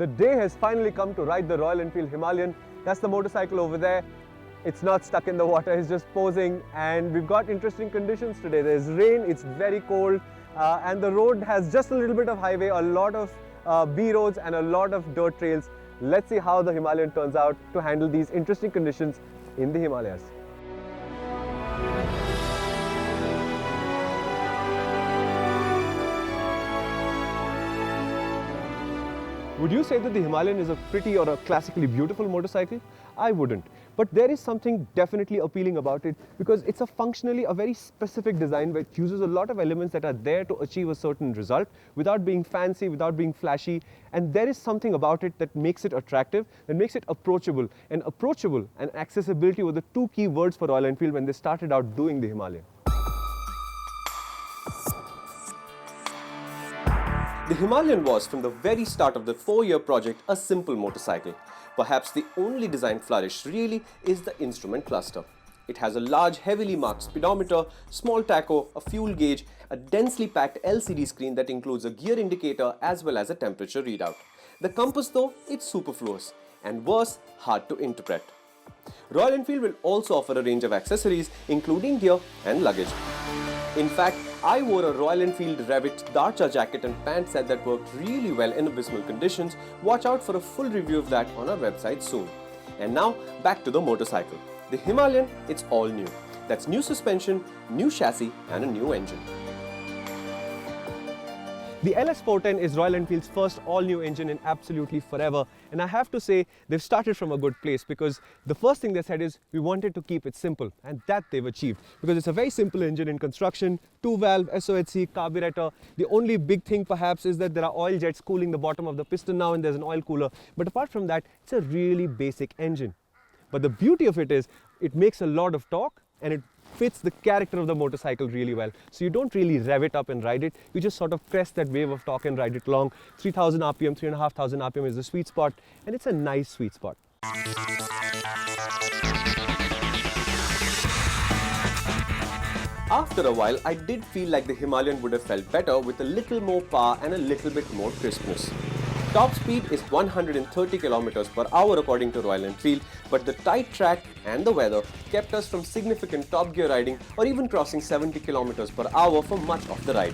The day has finally come to ride the Royal Enfield Himalayan. That's the motorcycle over there. It's not stuck in the water, it's just posing, and we've got interesting conditions today. There's rain, it's very cold, and the road has just a little bit of highway, a lot of B roads and a lot of dirt trails. Let's see how the Himalayan turns out to handle these interesting conditions in the Himalayas. Would you say that the Himalayan is a pretty or a classically beautiful motorcycle? I wouldn't. But there is something definitely appealing about it because it's a functionally a very specific design which uses a lot of elements that are there to achieve a certain result without being fancy, without being flashy. And there is something about it that makes it attractive, that makes it approachable. And approachable and accessibility were the two key words for Royal Enfield when they started out doing the Himalayan. The Himalayan was, from the very start of the 4-year project, a simple motorcycle. Perhaps the only design flourish really is the instrument cluster. It has a large, heavily marked speedometer, small tacho, a fuel gauge, a densely packed LCD screen that includes a gear indicator as well as a temperature readout. The compass though, it's superfluous and worse, hard to interpret. Royal Enfield will also offer a range of accessories including gear and luggage. In fact, I wore a Royal Enfield Revit Darcha jacket and pant set that worked really well in abysmal conditions. Watch out for a full review of that on our website soon. And now, back to the motorcycle. The Himalayan, it's all new. That's new suspension, new chassis and a new engine. The LS410 is Royal Enfield's first all-new engine in absolutely forever, and I have to say they've started from a good place because the first thing they said is we wanted to keep it simple, and that they've achieved because it's a very simple engine in construction, 2-valve, SOHC, carburetor. The only big thing perhaps is that there are oil jets cooling the bottom of the piston now and there's an oil cooler, but apart from that it's a really basic engine. But the beauty of it is it makes a lot of torque and it fits the character of the motorcycle really well. So you don't really rev it up and ride it, you just sort of crest that wave of torque and ride it along. 3000 RPM, 3500 RPM is the sweet spot, and it's a nice sweet spot. After a while, I did feel like the Himalayan would have felt better with a little more power and a little bit more crispness. Top speed is 130 km per hour according to Royal Enfield, but the tight track and the weather kept us from significant top gear riding or even crossing 70 km per hour for much of the ride.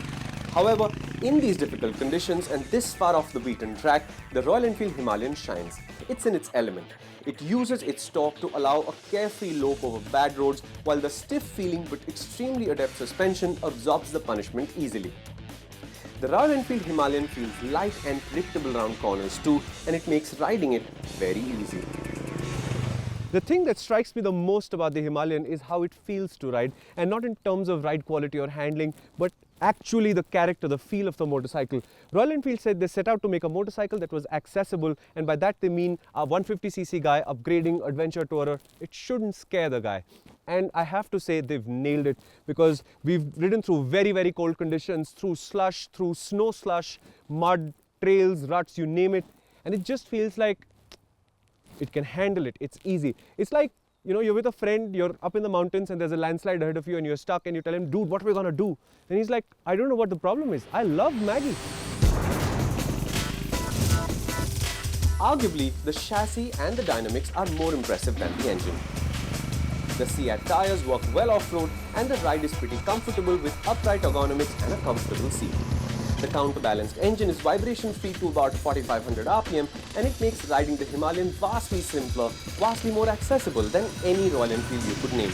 However, in these difficult conditions and this far off the beaten track, the Royal Enfield Himalayan shines. It's in its element. It uses its torque to allow a carefree lope over bad roads, while the stiff feeling but extremely adept suspension absorbs the punishment easily. The Royal Enfield Himalayan feels light and predictable around corners too, and it makes riding it very easy. The thing that strikes me the most about the Himalayan is how it feels to ride, and not in terms of ride quality or handling, but actually the character, the feel of the motorcycle. Royal Enfield said they set out to make a motorcycle that was accessible, and by that they mean a 150cc guy upgrading adventure tourer. It shouldn't scare the guy. And I have to say they've nailed it because we've ridden through very, very cold conditions, through slush, through snow slush, mud, trails, ruts, you name it. And it just feels like it can handle it. It's easy. It's like, you know, you're with a friend, you're up in the mountains and there's a landslide ahead of you and you're stuck and you tell him, dude, what are we gonna do? And he's like, I don't know what the problem is. I love Maggie. Arguably, the chassis and the dynamics are more impressive than the engine. The Seat tires work well off-road and the ride is pretty comfortable with upright ergonomics and a comfortable seat. The counterbalanced engine is vibration-free to about 4500 RPM, and it makes riding the Himalayan vastly simpler, vastly more accessible than any Royal Enfield you could name.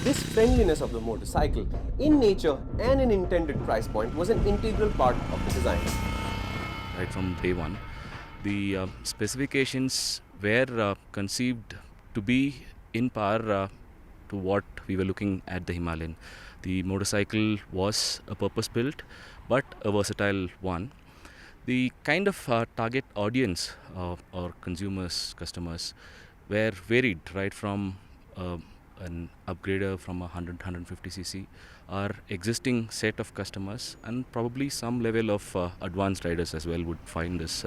This friendliness of the motorcycle, in nature and in intended price point, was an integral part of the design. Right from day one, the specifications were conceived to be in par to what we were looking at the Himalayan. The motorcycle was a purpose-built but a versatile one. The kind of target audience or consumers, customers were varied, right from an upgrader from 100-150cc, our existing set of customers, and probably some level of advanced riders as well would find this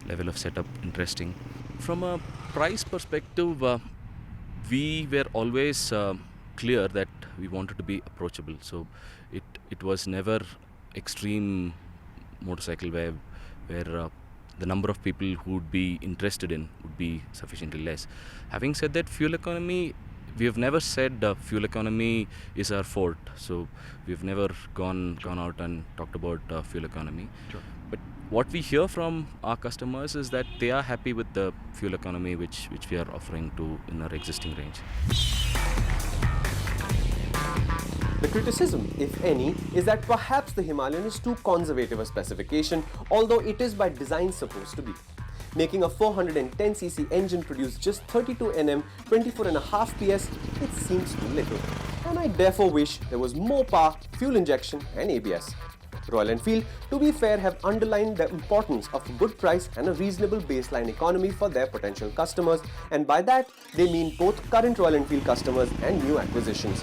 level of setup interesting. From a price perspective, we were always clear that we wanted to be approachable. So it was never extreme motorcycle where the number of people who would be interested in would be sufficiently less. Having said that, fuel economy, we have never said fuel economy is our fort. So we've never gone out and talked about fuel economy. Sure. But what we hear from our customers is that they are happy with the fuel economy which we are offering to in our existing range. The criticism, if any, is that perhaps the Himalayan is too conservative a specification, although it is by design supposed to be. Making a 410cc engine produce just 32 Nm, 24.5 PS, it seems too little. And I therefore wish there was more power, fuel injection and ABS. Royal Enfield, to be fair, have underlined the importance of a good price and a reasonable baseline economy for their potential customers, and by that, they mean both current Royal Enfield customers and new acquisitions.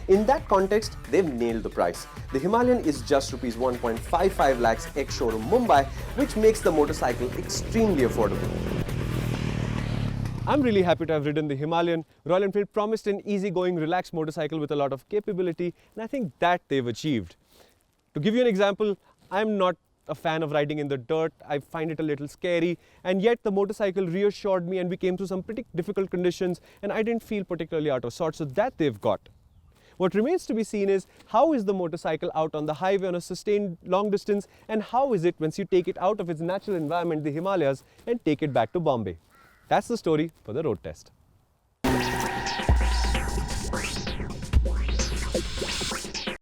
In that context, they've nailed the price. The Himalayan is just Rs 1.55 lakhs ex-showroom Mumbai, which makes the motorcycle extremely affordable. I'm really happy to have ridden the Himalayan. Royal Enfield promised an easygoing, relaxed motorcycle with a lot of capability, and I think that they've achieved. To give you an example, I'm not a fan of riding in the dirt. I find it a little scary, and yet the motorcycle reassured me and we came through some pretty difficult conditions and I didn't feel particularly out of sorts, so that they've got. What remains to be seen is how is the motorcycle out on the highway on a sustained long distance, and how is it once you take it out of its natural environment, the Himalayas, and take it back to Bombay. That's the story for the road test.